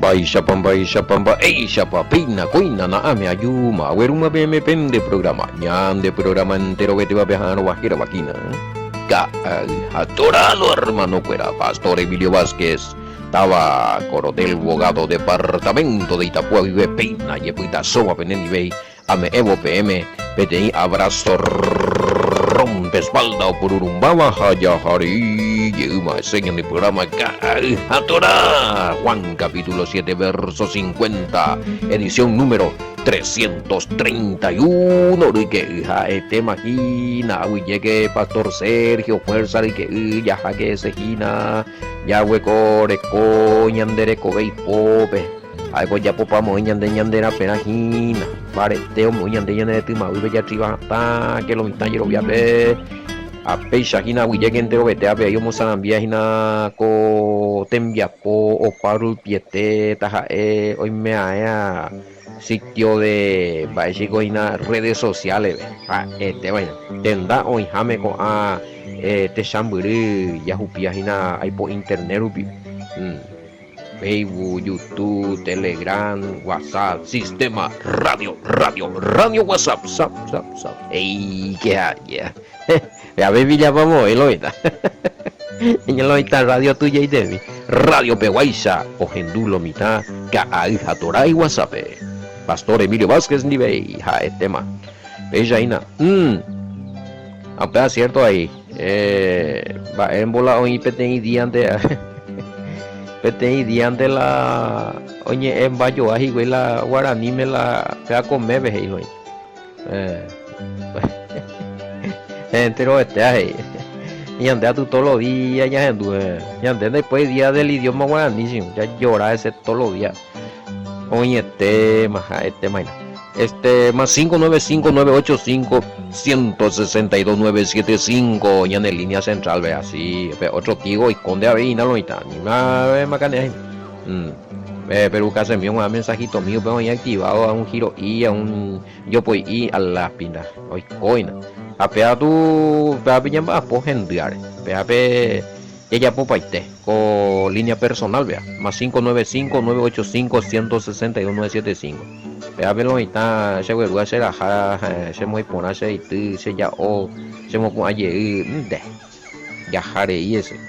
Baisha pamba, eisha papina, kuina na ame ayuma, weruma beme pende programa, nyande programa entero que te va a viajar bajera vaquina. Atorado hermano cuera, Pastor Emilio Vázquez, estaba coronel abogado departamento de Itapúa vive peina, yepuita soa peneni bay, ame evo PM, PTI abrazo rompe espalda o por urumbaba, haya hari, yuma, enseñan el programa Atorá, Juan capítulo 7 verso 50, edición número 331 de que este máquina llegue Pastor Sergio fuerza de que ya que se gina ya hueco de coñandere cobe pope algo ya popa moñande ñandera pena gina pareteo moñande ñandere tima vive ya triba ta que lo mitad yo voy a ver a pecha gina llegue entero vete a ver yo mosan viajina co tembia po o parul piete taja hoy me aya sitio de Baishikoina redes sociales este vaina tenda hoy jame con te shamburi yahupia hina hay por internet upi Facebook, YouTube, Telegram, WhatsApp, sistema radio WhatsApp, sap. Ey, qué ya. Ya baby ya vamos, Eloita. Eloita radio tuya y Devi. Radio Peguaisa, Ojendulo mitad, Kaaja Toray WhatsApp. Pastor Emilio Vázquez Nivey, el tema. Bella ina. Aunque cierto ahí. Va en bola hoy PTI diante. PTI diante la. Oye, en bayo ají, güey, la guaraní me la. Pega con mebe, hey, güey. Entero este ahí. Y ande tú todos los días, ya ande después día del idioma guaraní, ya llora ese todos los días. Oye, este más más 595-985-162-975 ya en línea central, ve así, otro tigo y conde aveina lo mitad, ni más macane. Pero casi me un mensajito mío, pero ya activado a un giro y a un yo pues y a la pinda, hoy coina. Apea tu, apea pillan va por gendiar, apea ella popaite con línea personal, vea, más 595-985-162-975. Vea, velo está, se vuelve a hacer ajá, se muy ponerse y tú, se ya o, se me pone ayer, ya jare y ese.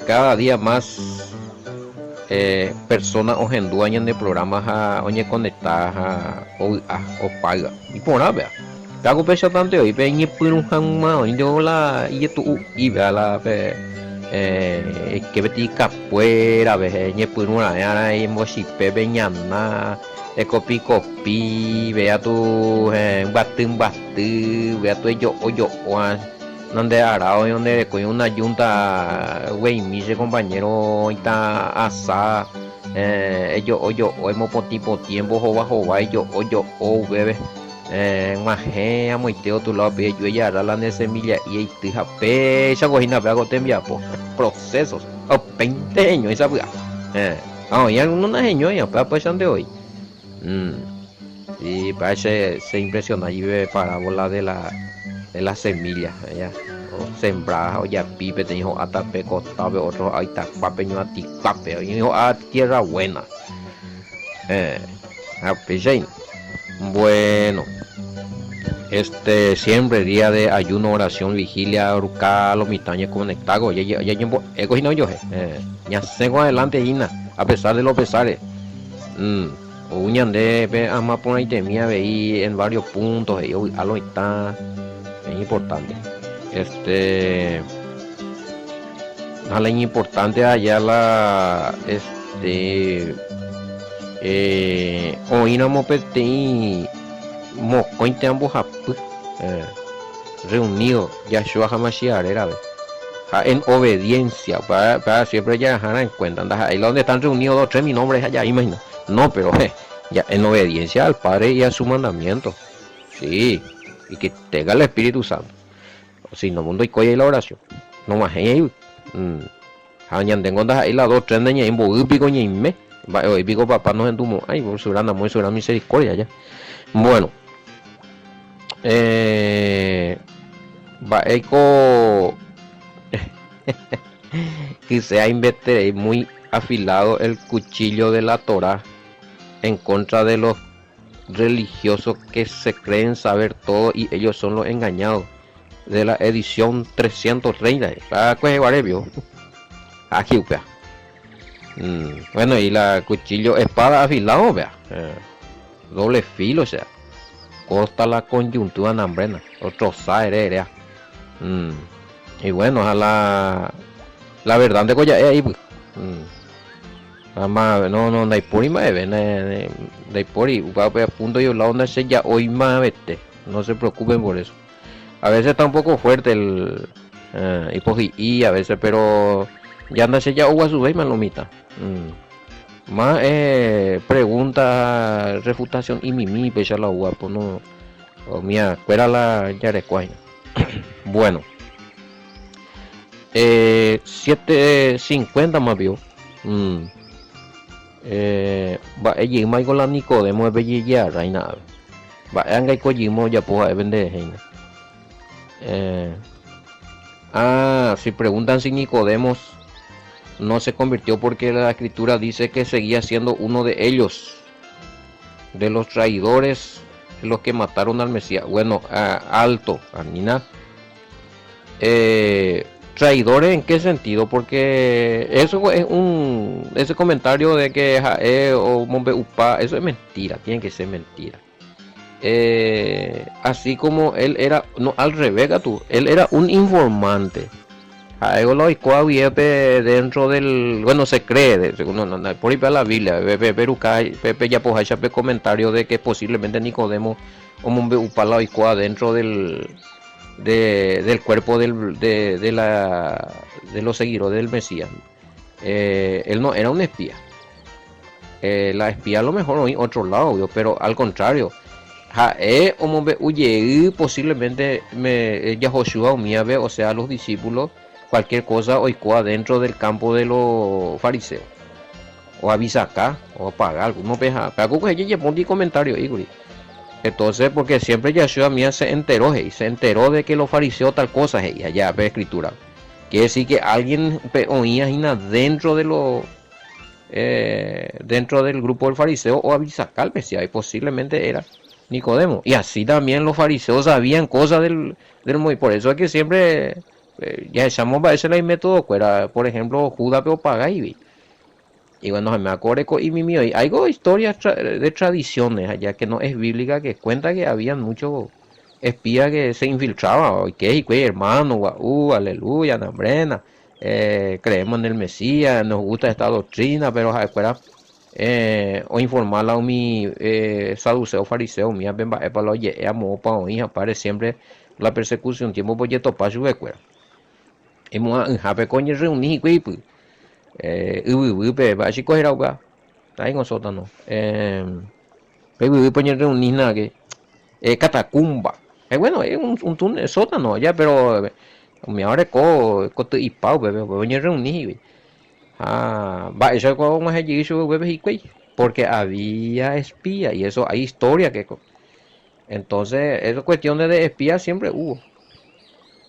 Cada día más personas ojenduañan de programas a oye conectadas o paga. Y por nada, vea. Tago pesa tanto hoy pe ni pun hang ma ni do la y tu y vea la pe que beti capuera ve ni pun una ya y mo si pe beñana copi vea tu batum vea tu yo donde hará hoy donde con una junta güey mi compañero está asa ellos hoy mo por tipo tiempo jova ellos bebé maje a moiteo tu lado pe yo ya la ne semilla y tija pe esa cojina pe hago tembia po procesos o 20 años esa bua ya una año ya pues de hoy y parece se impresiona y ve parábola de la semilla ya o sembrar o ya pipe te dijo hasta pe cotabe otro ahí está papeño a ti pape y dijo a tierra buena a pechein. Bueno, siempre día de ayuno, oración, vigilia, urca, los mitaños conectados, ya he cogido yo, ya sigo adelante, Ina, a pesar de los pesares. Uñan de ama por ahí temía veí en varios puntos, y a lo está, es importante. Nada importante allá hoy no mopeti mocointe ambos reunido Yahshua HaMashiach era en obediencia para siempre ya dejar en cuenta ahí donde están reunidos 2-3 mi nombre es allá imagina no pero ya en obediencia al Padre y a su mandamiento sí y que tenga el Espíritu Santo si no mundo y coya y la oración no más ahí tengo ahí las 2-3 de ña imbo ña me hoy digo papá no en tu ay por su gran amor y su gran misericordia ya bueno va eco que sea muy afilado el cuchillo de la Torá en contra de los religiosos que se creen saber todo y ellos son los engañados, de la edición 330. Aquí, vea. Bueno, y la cuchillo espada afilado, vea. Doble filo, o sea, corta la coyuntura nambrena, otro saere, y bueno, a la verdad de Goya ahí, ama no hay por más de por y va a punto yo la onda se ya hoy más vete, no se preocupen por eso. A veces está un poco fuerte el y a veces, pero ya anda se ya agua su vez malomita. Más pregunta, refutación y mimi pesa la guapo no o mía fuera la yarecuaina. Bueno, 7:50 más vio. Va ella mai con la Nicodemo de ya reina. Va anga kojimo ya puja vende reina. Si preguntan si Nicodemos no se convirtió porque la escritura dice que seguía siendo uno de ellos, de los traidores, los que mataron al Mesías. Bueno, alto, Anina. ¿Traidores en qué sentido? Porque eso es ese comentario de que Jae o Mombe Upa, eso es mentira, tiene que ser mentira. Así como él era, no, al revés, él era un informante. Algo lo dentro del, bueno, se cree, por ahí la Biblia, Pepe ya pues comentario de que posiblemente Nicodemo o Mombe Upa lo dentro del cuerpo de los seguidores del Mesías. Él no era un espía. La espía a lo mejor en otro lado, pero al contrario, posiblemente Yahoshua o sea, los discípulos, cualquier cosa oikua dentro del campo de los fariseos. O avisa acá, o apagar algo. No peja. Pero que ella pone comentario, Igor. Entonces, porque siempre Yahshua mía se enteró de que los fariseos tal cosa, allá ve escritura. Quiere decir que alguien oía dentro de dentro del grupo del fariseo o avisacal, y posiblemente era Nicodemo. Y así también los fariseos sabían cosas del por eso es que siempre ya echamos para ese método, por ejemplo, Judas pero Pagaibi. Y bueno, me acuerdo y mi hay historias de tradiciones allá que no es bíblica, que cuenta que habían muchos espías que se infiltraban, que hermano, aleluya, nambrena, creemos en el Mesías, nos gusta esta doctrina, pero afuera o informarla a mi saduceo fariseo, mi para lo amo para oír, aparece siempre la persecución, tiempo por yeto para su recuerdo. Y me jape coño reunir pues. Va chico era uga está en sótano poner reunir que catacumba bueno es un túnel sótano ya pero me ahora coto y pau bebé poner reunir va eso como es allí eso bebé porque había espía y eso hay historia que entonces es cuestión de espía siempre hubo.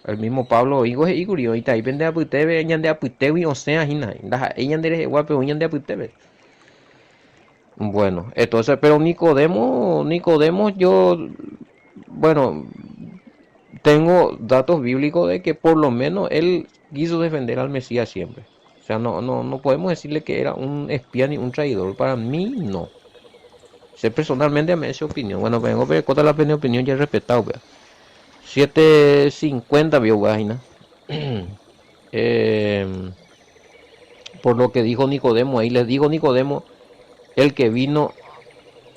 El mismo Pablo Higo es Igurio y ahí vende a putebe, ñande a putebe y o sea, hina, ella de guapo, ñande a putebe. Bueno, entonces, pero Nicodemo, yo, bueno, tengo datos bíblicos de que por lo menos él quiso defender al Mesías siempre. O sea, no podemos decirle que era un espía ni un traidor. Para mí, no. Sé personalmente me esa opinión. Bueno, vengo a ver cuál es la opinión ya respetado, vea. 7:50 vio vaina. Por lo que dijo Nicodemo, ahí les digo Nicodemo, el que vino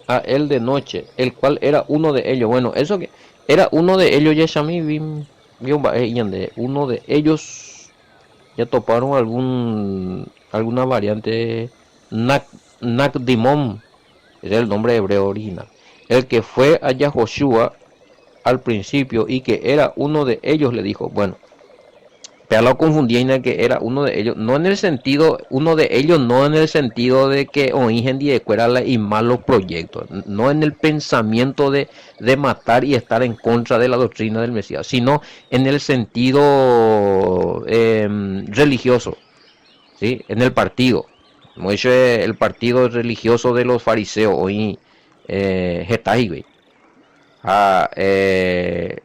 a él de noche, el cual era uno de ellos. Bueno, eso que era uno de ellos, ya Shami uno de ellos ya toparon alguna variante. Nakdimon es el nombre hebreo original. El que fue a Yahoshua al principio y que era uno de ellos, le dijo, bueno, pero lo confundí en el que era uno de ellos, no en el sentido, uno de ellos no en el sentido de que oigen de cuerala y malos proyectos, no en el pensamiento de matar y estar en contra de la doctrina del Mesías, sino en el sentido religioso. ¿sí? En el partido. Moisés, el partido religioso de los fariseos, hoy Getahi,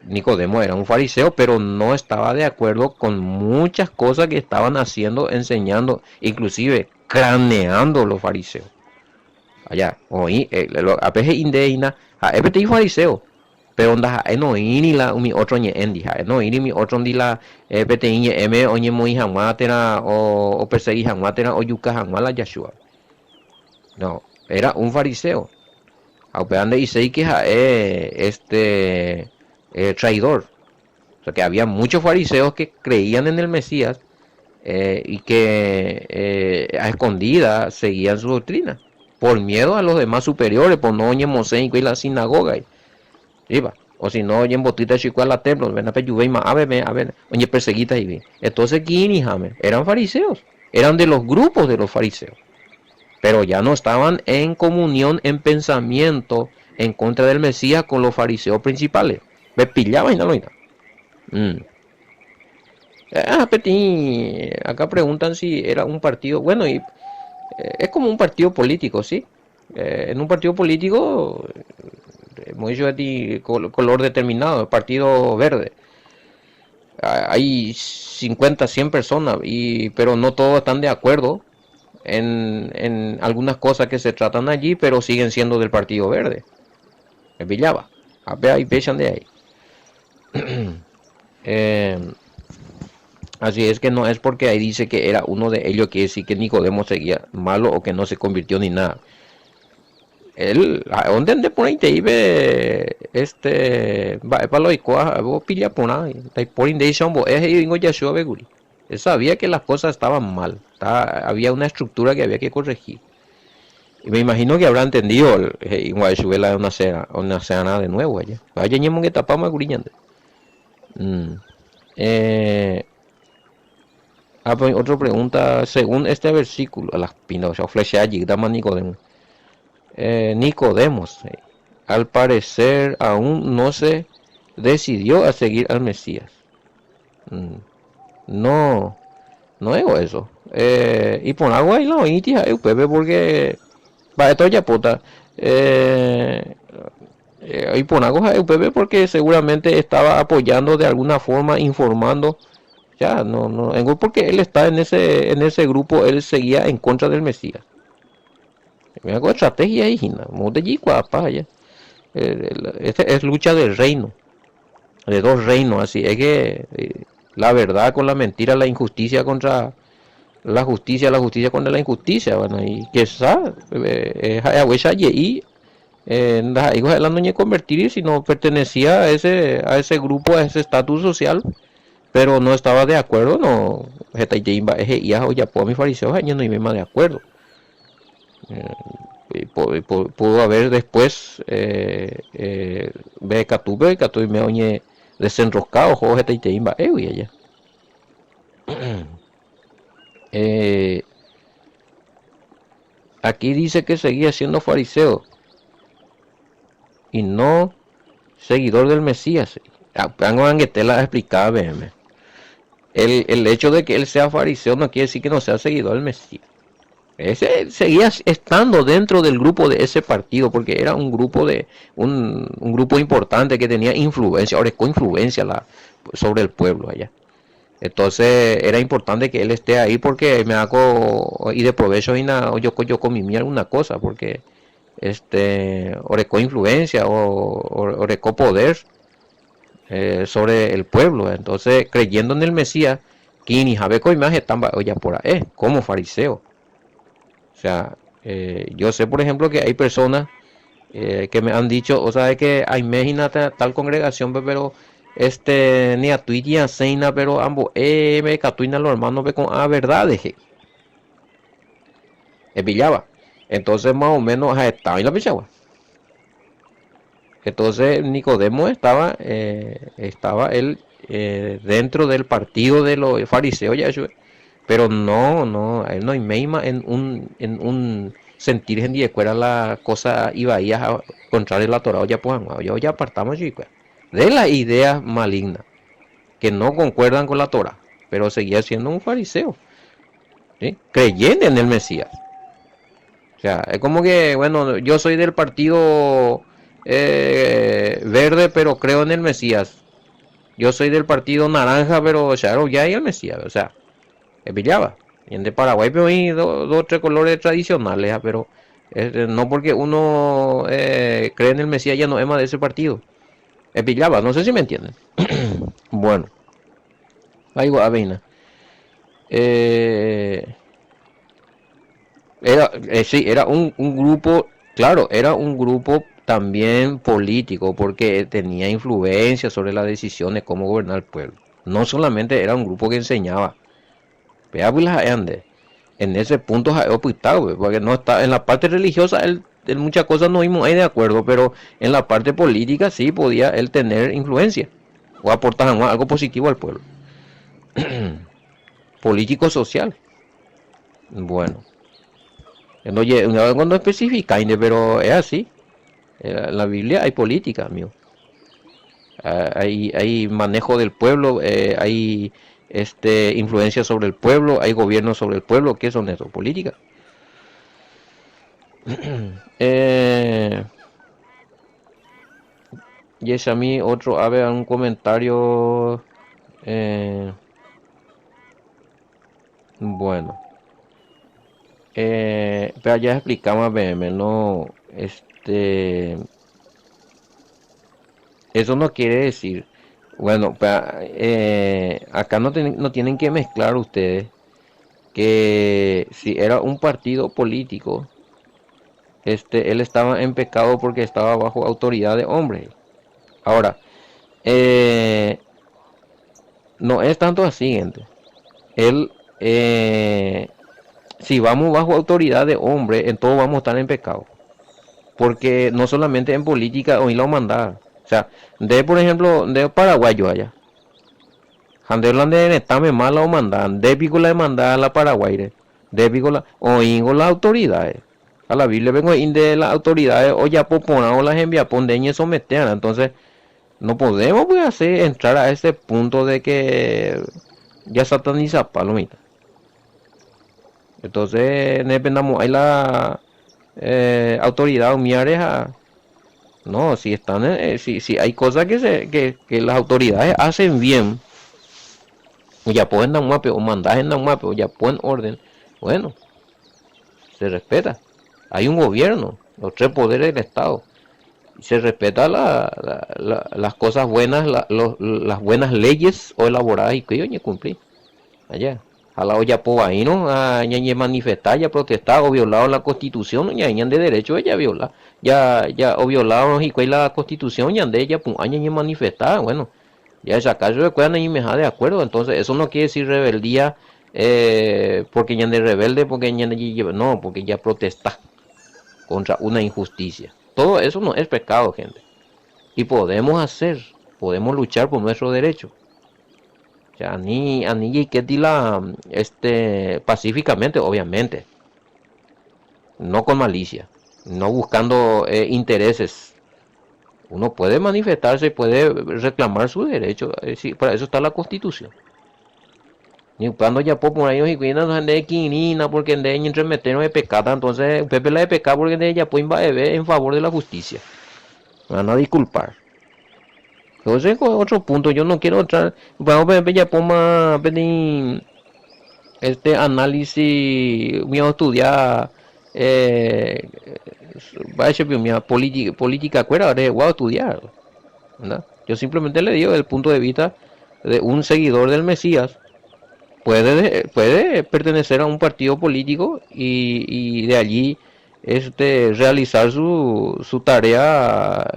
Nicodemo era un fariseo, pero no estaba de acuerdo con muchas cosas que estaban haciendo, enseñando, inclusive craneando los fariseos. Allá, hoy, a veces indígena, a veces fariseo, pero onda no ini la mi otro ñe endi no ini mi otro di la pete ñe m oñe muy jamatera o persegui jamatera o yuca jamala yashua. No, era un fariseo. Aupeande y sei que traidor. O sea que había muchos fariseos que creían en el Mesías y que a escondidas seguían su doctrina por miedo a los demás superiores, por no oñe mosén y la sinagoga. Iba. O si no, oye, en botita chico a la templo, ven a peyuveima, a ver, oye, perseguita y bien. Entonces, ¿quién eran fariseos? Eran de los grupos de los fariseos. Pero ya no estaban en comunión, en pensamiento, en contra del Mesías con los fariseos principales. Me pillaba y no lo iba. Acá preguntan si era un partido. Bueno, y es como un partido político, ¿sí? En un partido político color determinado, partido verde. Hay 50, 100 personas, pero no todos están de acuerdo en algunas cosas que se tratan allí, pero siguen siendo del partido verde. Me pillaba. A ver, ahí pechan de ahí. Así es que no es porque ahí dice que era uno de ellos que sí que Nicodemo seguía malo o que no se convirtió ni nada. Él, ¿dónde ande por ahí te ibe va para lo igual, vos pilla por ahí, te por indation vos es y vengo ya yo beguri. Él sabía que las cosas estaban mal, había una estructura que había que corregir. Y me imagino que habrá entendido igual subirla de una cena de nuevo allá. Vaya ñemo que tapamos guriñante. Pues otra pregunta, según este versículo, a las pinas, o sea, flecha allí, dama Nicodemo. Nicodemos, al parecer aún no se decidió a seguir al Mesías. No, no es eso. Y por agua y la oítis hay pepe porque va esto ya puta. Y por agua hay pepe porque seguramente estaba apoyando de alguna forma, informando. Ya, no, porque él está en ese grupo, él seguía en contra del Mesías. Me hago estrategia ahí, este es lucha del reino, de dos reinos, así es que la verdad con la mentira, la injusticia contra la justicia contra la injusticia, bueno, y que esa y hijos de la no convertir, sino pertenecía a ese grupo, a ese estatus social, pero no estaba de acuerdo, no, ya puedo mi fariseo, no iba de acuerdo. Pudo haber después ve Catupe me oye desenroscado juegos de Teimba allá. Aquí dice que seguía siendo fariseo y no seguidor del Mesías. La explicaba el hecho de que él sea fariseo no quiere decir que no sea seguidor del Mesías. Ese seguía estando dentro del grupo de ese partido porque era un grupo un grupo importante que tenía influencia, ahora con influencia sobre el pueblo allá. Entonces era importante que él esté ahí porque me hago y de provecho y yo con mi alguna cosa porque oreco influencia o oreco poder sobre el pueblo. Entonces creyendo en el Mesías, quien y jabeco imagen están ya por ahí como fariseo. O sea, yo sé, por ejemplo, que hay personas que me han dicho, o sea, que hay imagínate tal congregación, pero ni a tuitia seina, pero ambos, me catuina los hermanos, ve con verdad, pillaba. Entonces, más o menos, estaba en la pichagua. Entonces, Nicodemo estaba él dentro del partido de los fariseos, ya yo. Pero no, él no hay meima en un sentir en die fuera la cosa iba ahí a contrario la Torah ya pues yo ya apartamos de las ideas malignas que no concuerdan con la Torah, pero seguía siendo un fariseo. ¿sí? Creyendo en el Mesías. O sea, es como que, bueno, yo soy del partido verde, pero creo en el Mesías. Yo soy del partido naranja, pero claro, ya hay el Mesías. O sea, es pillaba. Y en de Paraguay pero hay dos o tres colores tradicionales, pero no porque uno cree en el Mesías ya no es más de ese partido. Es pillaba, no sé si me entienden. Bueno, ahí va, Avena. Eh, sí, era un grupo, claro, era un grupo también político porque tenía influencia sobre las decisiones cómo gobernar el pueblo. No solamente era un grupo que enseñaba. Vea, pues, en ese punto ha optado, porque no está en la parte religiosa, él, en muchas cosas no íbamos ahí de acuerdo, pero en la parte política sí podía él tener influencia o aportar algo positivo al pueblo. Político social. Bueno, no cuando especifica, pero es así. En la Biblia hay política, amigo. Hay manejo del pueblo, hay influencia sobre el pueblo, hay gobierno sobre el pueblo. ¿Qué son eso? Política. Eh, y es a mí otro, a ver, un comentario. eh, bueno, pero ya explicamos, BM, no, eso no quiere decir, bueno, acá no tienen que mezclar ustedes que si era un partido político, él estaba en pecado porque estaba bajo autoridad de hombres. Ahora, eh, no es tanto así, gente. Él, si vamos bajo autoridad de hombre, en todo vamos a estar en pecado. Porque no solamente en política o en la humanidad. O sea, de por ejemplo, de paraguayo allá. Handerland de Netame mala o mandan, de pico la demanda a la Paraguay, de pico la, o ingo las autoridades. A la Biblia vengo in de las autoridades, o ya popona o las envía pondeña someter. Entonces, no podemos pues hacer entrar a ese punto de que ya sataniza palomita. Entonces, dependamos, hay la autoridad humiareja. No, si están, si hay cosas que las autoridades hacen bien, o ya pueden dar un mapa, o mandar en un mapa, o ya pueden orden, bueno, se respeta. Hay un gobierno, los tres poderes del Estado. Se respeta las cosas buenas, las buenas leyes o elaboradas y que yo ni cumplí. Allá. A la olla povaíno, a ñañe manifestar, ya protestar o violado la constitución, ñañan de derecho ella viola. Ya o violado y la constitución, ñan de ella, pum, ñañe manifestar, bueno. Ya esa caso recuerdan y me de acuerdo. Entonces, eso no quiere decir rebeldía porque ñan de rebelde, porque ñan de no, porque ya protesta contra una injusticia. Todo eso no es pecado, gente. Y podemos luchar por nuestro derecho. O sea, ni que dila pacíficamente, obviamente, no con malicia, no buscando intereses. Uno puede manifestarse, puede reclamar su derecho, sí, para eso está la Constitución. Ni cuando ya por ahí y cuidan de quinina porque de entre meternos de pecado, entonces Pepe la de pecado porque de ella puede en favor de la justicia. Me van a disculpar. Entonces, otro punto, yo no quiero entrar, vamos a ver, ya ponga este análisis, voy a estudiar, eh, va a ser mi política, cuera, voy a estudiar, ¿verdad? Yo simplemente le digo desde el punto de vista de un seguidor del Mesías, puede pertenecer a un partido político y de allí realizar su tarea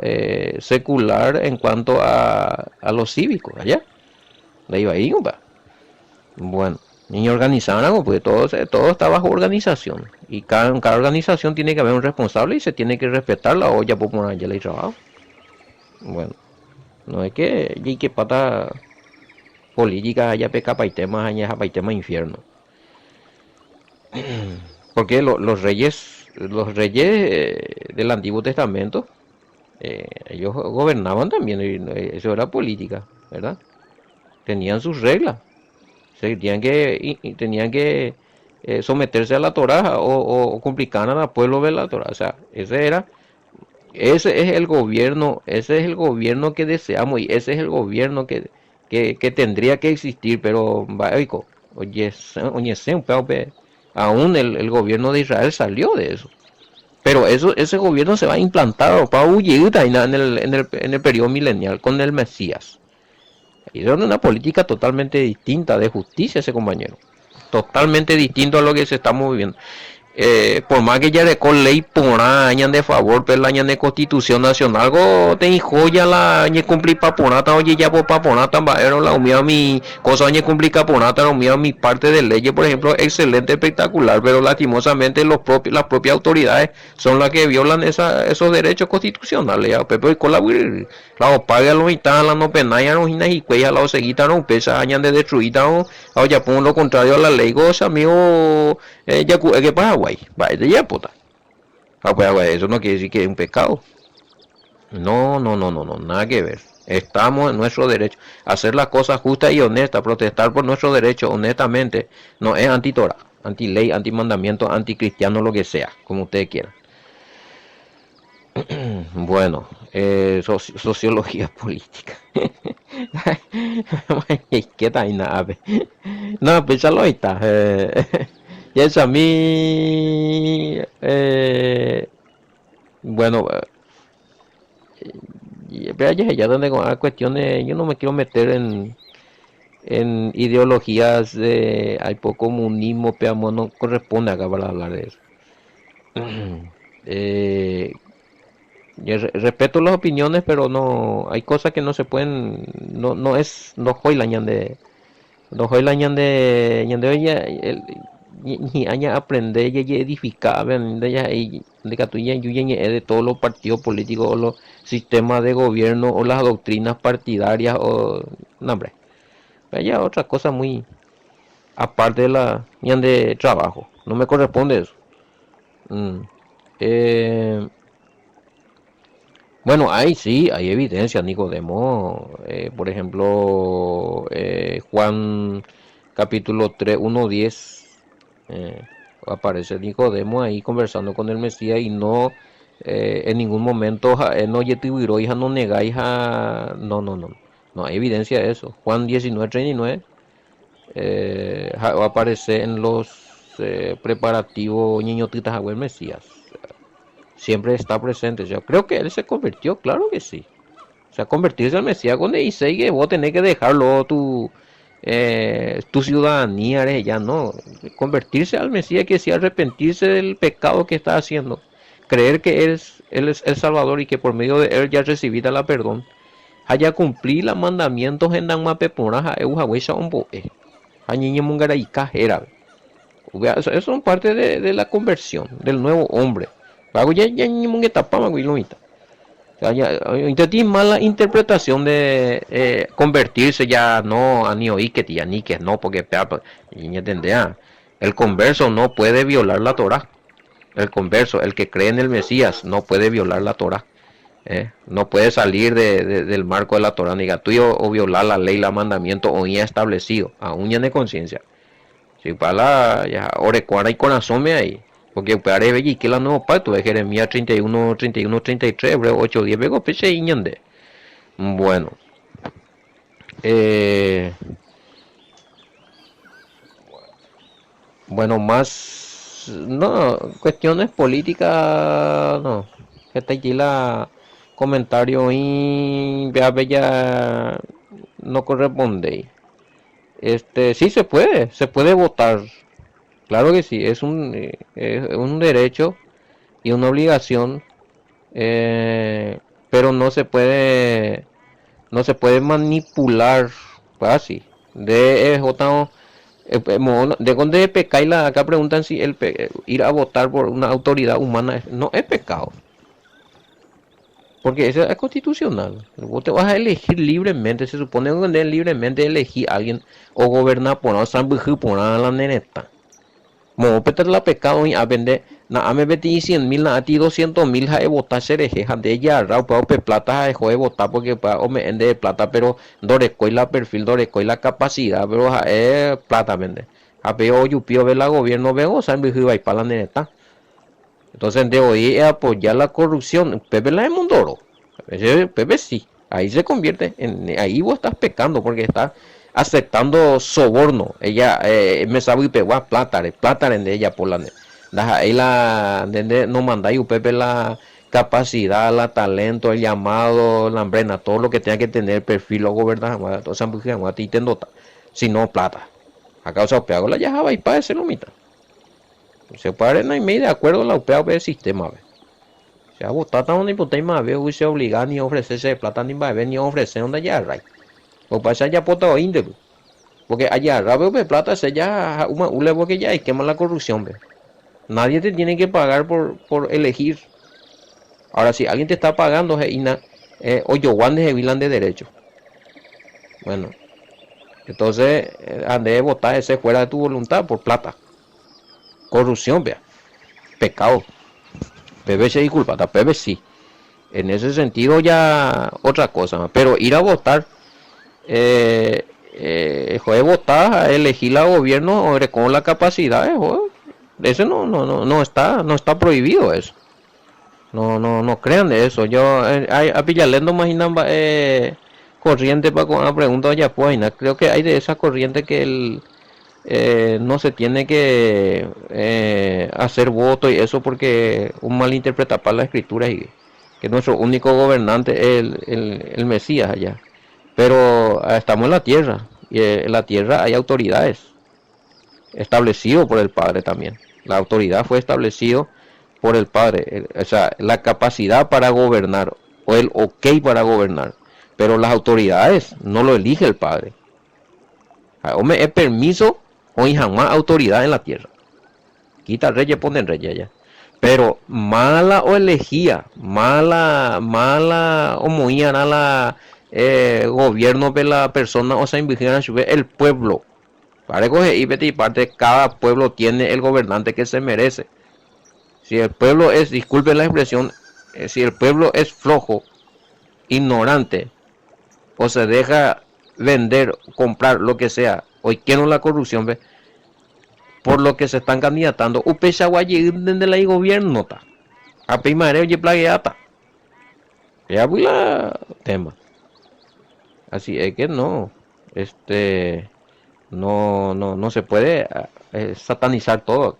secular en cuanto a los cívicos, allá, de ahí va ahí, compa. Bueno, ni organizaban algo, pues todo está bajo organización. Y cada organización tiene que haber un responsable y se tiene que respetar la olla popular ya le trabajo. Bueno, no es que pata política haya peca paitema, haya paitema infierno. Porque los reyes del Antiguo Testamento, ellos gobernaban también, y eso era política, ¿verdad? Tenían sus reglas, tenían que someterse a la Torá o complicar al pueblo de la Torá. O sea, ese es el gobierno, ese es el gobierno que deseamos y ese es el gobierno que tendría que existir, pero oye, aún el gobierno de Israel salió de eso. Pero ese gobierno se va a implantar para en el periodo milenial con el Mesías. Y es una política totalmente distinta de justicia ese compañero. Totalmente distinto a lo que se está moviendo. Por más que ya de con ley por años de favor, pero años de constitución nacional, algo te joya la año cumplir paponata, oye ya por paponata, pero la humía mi cosa año cumplir paponata, la humía mi parte de ley, por ejemplo, excelente, espectacular, pero lastimosamente las propias autoridades son las que violan esos derechos constitucionales. Ya, pero con la opaga lo mitad, la no penaya, no y cuella, la seguita, no pesa, años de destruida, o ya pongo lo contrario a la ley, goza, amigo. Que Paraguay, va de ya puta. Pues, eso no quiere decir que es un pecado. No, no, no, no, no, nada que ver. Estamos en nuestro derecho. Hacer las cosas justas y honestas, protestar por nuestro derecho honestamente, no es anti-Torah, anti-ley, anti-mandamiento, anti-cristiano, lo que sea, como ustedes quieran. Bueno, sociología política. ¿Qué tal? No, pensalo ahí está. Y eso a mí, bueno, vea ya donde hay cuestiones, yo no me quiero meter en ideologías de hay poco comunismo, pero no corresponde acá para hablar de eso. eh, yo respeto las opiniones, pero no, hay cosas que no se pueden, no hoy la de, no hoy la de oye, ni aña aprender y edificar de ella y de catuya y de todos los partidos políticos o los sistemas de gobierno o las doctrinas partidarias o no hombre vaya otra cosa muy aparte de la de trabajo no me corresponde eso. Mm. Eh, bueno, sí, hay evidencia, Nicodemo. Por ejemplo, Juan capítulo 3 1 10. Aparece Nicodemo ahí conversando con el Mesías y no en ningún momento no yetuviró hija no negáis no no no no hay evidencia de eso. Juan 19:39 aparece en los preparativos niñotitas a el Mesías, siempre está presente. Yo creo que él se convirtió, claro que sí. O sea, convertirse al Mesías con 16 que vos tenés que dejarlo tu ciudadanía, ya no. Convertirse al Mesías que sí arrepentirse del pecado que está haciendo. Creer que él es el Salvador y que por medio de él ya recibida la perdón. Haya cumplir los mandamientos en Dangma Peponaja, Eujahuesha Omboe. Añiñe Mungaraika era. Eso son parte de la conversión del nuevo hombre. Pago ya ni mungue tapama guilomita. Intenté mala interpretación de convertirse ya no a ni oí que tía ni que no porque y entendía el converso no puede violar la Torah. El converso, el que cree en el Mesías no puede violar la Torah. No puede salir del marco de la Torah ni tuyo o violar la ley, la mandamiento o ya establecido, aún ya de conciencia. Si para ya orecuara y corazón me ahí. Porque para ver que la nueva parte de Jeremías 31, 31, 33, Hebreo 8, 10, vego peche iñande. Bueno. Eh, bueno, más no, cuestiones políticas no. Que está aquí la comentario y vea bella no corresponde. Sí se puede votar. Claro que sí, es un derecho y una obligación, pero no se puede manipular, pues así. De donde peca y acá preguntan si ir a votar por una autoridad humana no es pecado, porque eso es constitucional. Vos te vas a elegir libremente, se supone que libremente elegir a alguien o gobernar por la neneta. Mo peter la pecado y a vender na ame beti 100.000 na a ti 200.000 ja votar sereje de ya rao pe plata ja de votar porque pa o me ende de plata pero dore coi la perfil dore coi la capacidad pero ja plata vende A veo yupio ve la gobierno veo san vive y para la neta. Entonces de hoy apoyar la corrupción, Pepe la de Mondoro. Pepe sí, ahí se convierte en, ahí vos estás pecando porque estás aceptando soborno. Ella me sabe y pegó a plata de ella por la ahí la no manda y Pepe la capacidad, la talento, el llamado, la hambrena, todo lo que tenga que tener perfil o gobernador, toda esa mujer, a ti te nota, si no plata. A causa de la ya va y para ese lo mitad. Se puede no hay de acuerdo la UPA del sistema. Se ha votado tan un hipotético más veo se obliga ni ofrecerse plata ni va a ver ni ofrecer donde ya ray. O pasa ya potado índigo. Porque allá veo de plata se ya una ule porque ya hay quema la corrupción. Ve. Nadie te tiene que pagar por elegir. Ahora si alguien te está pagando o yo de vilan de derecho. Bueno, entonces ande de votar ese fuera de tu voluntad por plata. Corrupción, vea. Pecado. Pepe se disculpa, Pepe sí. En ese sentido ya otra cosa. Pero ir a votar, joder, votar, a elegir al gobierno con la capacidad, joder. Eso no está prohibido eso. No crean de eso. Yo a Villalendo imaginan corriente para con una pregunta ya pues, creo que hay de esa corriente que no se tiene que hacer voto y eso porque un malinterpreta para la escritura y que nuestro único gobernante es el Mesías allá. Pero estamos en la tierra y en la tierra hay autoridades establecido por el Padre también. La autoridad fue establecido por el Padre, o sea, la capacidad para gobernar o el ok para gobernar. Pero las autoridades no lo elige el Padre. Hombre, es permiso o jamás autoridad en la tierra. Quita reyes, ponen reyes allá. Pero mala o elegía, mala o moían a la gobierno de la persona o sea, el pueblo. Para coger y parte, cada pueblo tiene el gobernante que se merece. Si el pueblo es, disculpen la expresión, si el pueblo es flojo, ignorante, o se deja vender, comprar, lo que sea, hoy quiero la corrupción, ¿ve? Por lo que se están candidatando, Upechaguayi desde la gobierno, ta. A primareo y plagueata. Ya voy la tema. Así es que no, no se puede satanizar todo.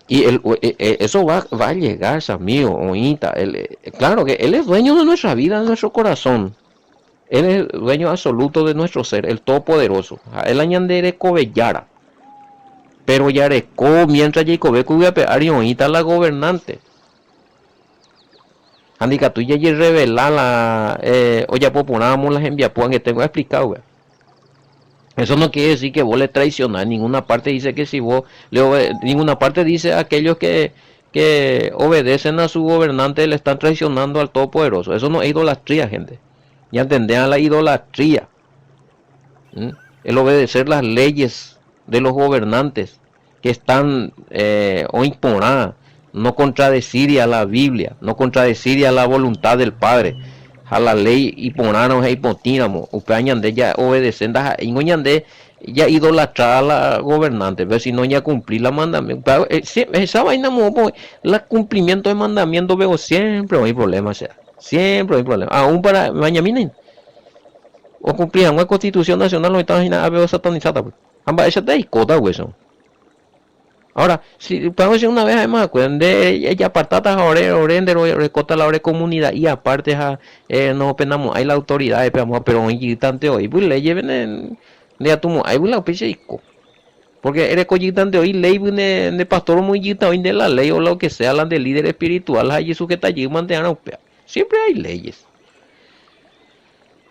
Y eso va a llegar, amigo, oíta. Claro que Él es dueño de nuestra vida, de nuestro corazón. Él es el dueño absoluto de nuestro ser, el Todopoderoso. Él añade Cobellara. Pero Yareco, mientras Jacob cuya oíta la gobernante. Andica, tú ya revelar la. O ya poponamos las enviapuan que tengo explicado, güey. Eso no quiere decir que vos le traicionás. Ninguna parte dice que si vos ninguna parte dice a aquellos que obedecen a su gobernante le están traicionando al Todopoderoso. Eso no es idolatría, gente. Ya entendían la idolatría. El obedecer las leyes de los gobernantes que están o imponer, no contradecir a la Biblia, no contradecir a la voluntad del Padre. A la ley y ponamos y potinamos upeañan de ya obedecen de ya idolatrar a la gobernante pero si no ya cumplir la mandamiento esa vaina la cumplimiento de mandamiento veo siempre hay problemas sea siempre hay problemas aún para mañana o cumplir una constitución nacional no está nada veo satanizada ambas esa de cota hueso. Ahora, si podemos decir una vez además, de ella partata orende recota la comunidad y aparte no penamos hay la autoridad pero hoy tanto hoy pues le lleven de atumo hay la pichico porque eres cogitante hoy ley de pastor muy hoy de la ley o lo que sea la de líder espiritual hay eso que está allí mantener siempre hay leyes.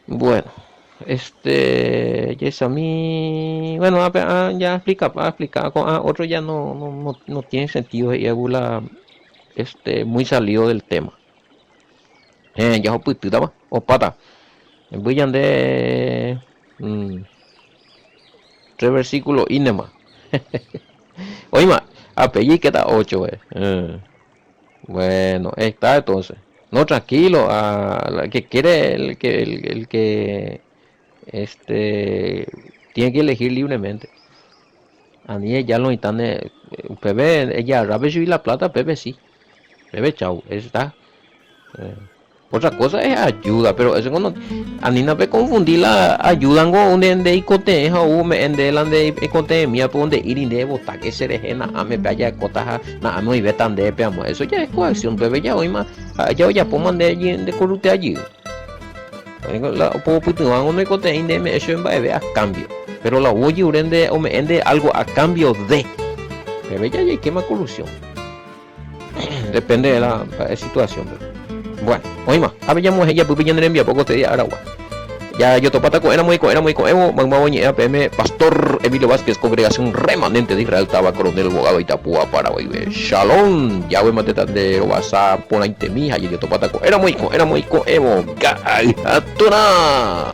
Bueno, yes, a mí, bueno, ya explica, otro ya no tiene sentido y la, muy salido del tema. Ya os puedo o pata, voy a de tres versículos inema. Oye, ma, apellido que está 8, bueno, está entonces. No, tranquilo, la que quiere, el que tiene que elegir libremente. Ani ya lo están, Pepe, ella rabe subir la plata, Pepe sí. Pepe chau, eso está. Eh, Otra cosa es ayuda, pero eso cuando Anina pe confundir la ayuda con donde icote o me ende lande icote mía por donde ir inde bota que se rejena a me paya cota na amo y vetan de peamo. Eso ya es coacción, Pepe ya hoy más ya po mande allí de corrute allí. La po puto no icote inde me eso en va a cambio. Pero la oye urende o me ende algo a cambio de. Pepe ya quema corrupción. Depende de la situación. Bueno, oíma, habíamos ella pupi ya envía poco te día Aragua. Ya yo topataco era muy evo, magma boñe PM, Pastor Emilio Vázquez, Congregación Remanente de Israel, Taba, Coronel, Bogado, Itapúa, Paraguay, Shalom, ya voy mateta de WhatsApp, por ahí te mija, yo topataco era muy evo, Gaatuna.